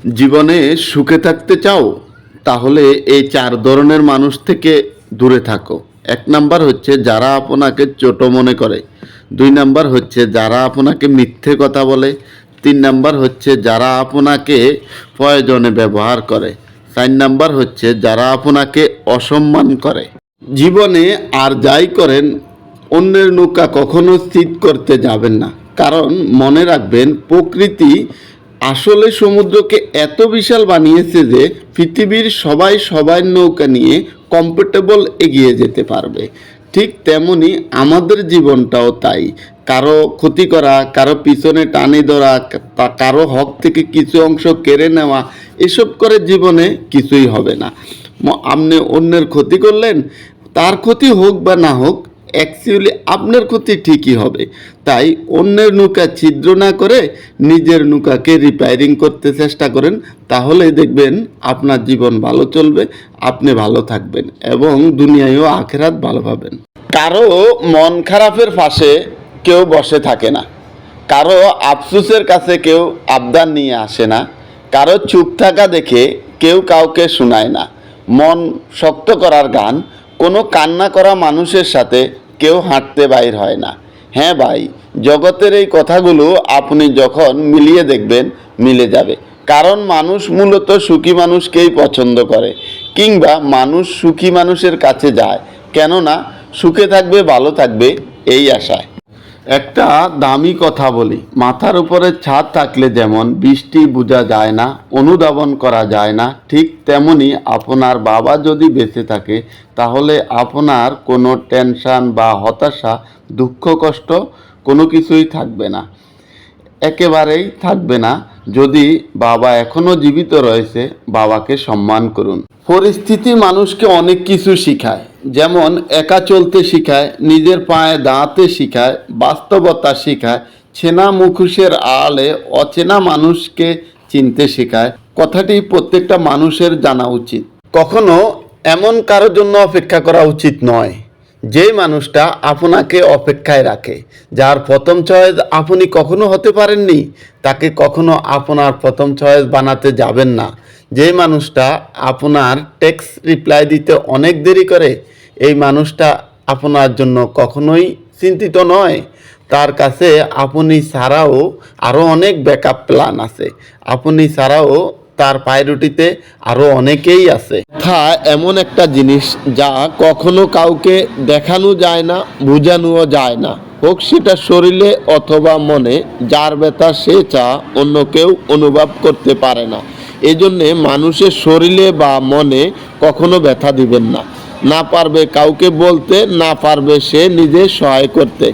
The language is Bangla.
জীবনে সুখে থাকতে চাও, তাহলে এই 4 ধরনের মানুষ থেকে দূরে থাকো। 1 নাম্বার হচ্ছে যারা আপনাকে ছোট মনে করে। 2 নাম্বার হচ্ছে যারা আপনাকে মিথ্যে কথা বলে। 3 নাম্বার হচ্ছে যারা আপনাকে প্রয়োজনে ব্যবহার করে। 4 নাম্বার হচ্ছে যারা আপনাকে অসম্মান করে। জীবনে আর যাই করেন, অন্যের নৌকা কখনো স্থির করতে যাবেন না। কারণ মনে রাখবেন, প্রকৃতি আসলে সমুদ্রকে এত বিশাল বানিয়েছে যে পৃথিবীর সবাই সবার নৌকা নিয়ে কমফোর্টেবল এগিয়ে যেতে পারবে। ঠিক তেমনি আমাদের জীবনটাও তাই। কারো ক্ষতি করা, কারো পিছনে টানি ধরা, কারো হক থেকে কিছু অংশ কেড়ে নেওয়া, এসব করে জীবনে কিছুই হবে না। আপনি অন্যের ক্ষতি করলেন, তার ক্ষতি হোক বা না হোক, অ্যাকচুয়ালি আপনার ক্ষতি ঠিকই হবে। তাই অন্যের নৌকা ছিদ্র না করে নিজের নৌকাকে রিপেয়ারিং করতে চেষ্টা করেন, তাহলে দেখবেন আপনার জীবন ভালো চলবে, আপনি ভালো থাকবেন এবং দুনিয়ায়ও আখেরাত ভালো পাবেন। কারো মন খারাপের পাশে কেউ বসে থাকে না, কারো আফসোসের কাছে কেউ আবদার নিয়ে আসে না, কারো চুপ থাকা দেখে কেউ কাউকে শোনায় না। মন শক্ত করার গান, কোনো কান্না করা মানুষের সাথে কেউ হাঁটতে বাইর হয় না। হ্যাঁ ভাই, জগতের এই কথাগুলো আপনি যখন মিলিয়ে দেখবেন, মিলে যাবে। কারণ মানুষ মূলত সুখী মানুষকেই পছন্দ করে, কিংবা মানুষ সুখী মানুষের কাছে যায়, কেননা সুখে থাকবে, ভালো থাকবে এই আশায়। একটা দামি কথা বলি, মাথার উপরে ছাদ থাকলে যেমন বৃষ্টি বোঝা যায় না, অনুধাবন করা যায় না, ঠিক তেমনি আপনার বাবা যদি বেঁচে থাকে, তাহলে আপনার কোনো টেনশন বা হতাশা, দুঃখ কষ্ট কোনো কিছুই থাকবে না, একেবারেই থাকবে না। যদি বাবা এখনও জীবিত রয়েছে, বাবাকে সম্মান করুন। পরিস্থিতি মানুষকে অনেক কিছু শেখায়, যেমন একা চলতে শেখায়, নিজের পায়ে দাঁড়াতে শেখায়, বাস্তবতা শেখায়, ছেনা মুখোশের আড়ালে অচেনা মানুষকে চিনতে শেখায়। কথাটি প্রত্যেকটা মানুষের জানা উচিত। কখনো এমন কারোর জন্য অপেক্ষা করা উচিত নয় যেই মানুষটা আপনাকে অপেক্ষায় রাখে, যার প্রথম চয়েস আপনি কখনো হতে পারেননি, তাকে কখনো আপনার প্রথম চয়েস বানাতে যাবেন না। যেই মানুষটা আপনার টেক্সট রিপ্লাই দিতে অনেক দেরি করে, এই মানুষটা আপনার জন্য কখনোই চিন্তিত নয়। তার কাছে আপনি ছাড়াও আরও অনেক ব্যাকআপ প্ল্যান আছে, আপনি ছাড়াও তার প্রায়োরিটিতে আরও অনেকেই আছে। কথা এমন একটা জিনিস যা কখনো কাউকে দেখানো যায় না, বোঝানোও যায় না, হোক সেটা শরীরে অথবা মনে। যার ব্যথা সে চা অন্য কেউ অনুভব করতে পারে না। এজন্যে মানুষের শরীরে বা মনে কখনো ব্যথা দিবেন না। না পারবে কাউকে বলতে, না পারবে সে নিজে সহায় করতে।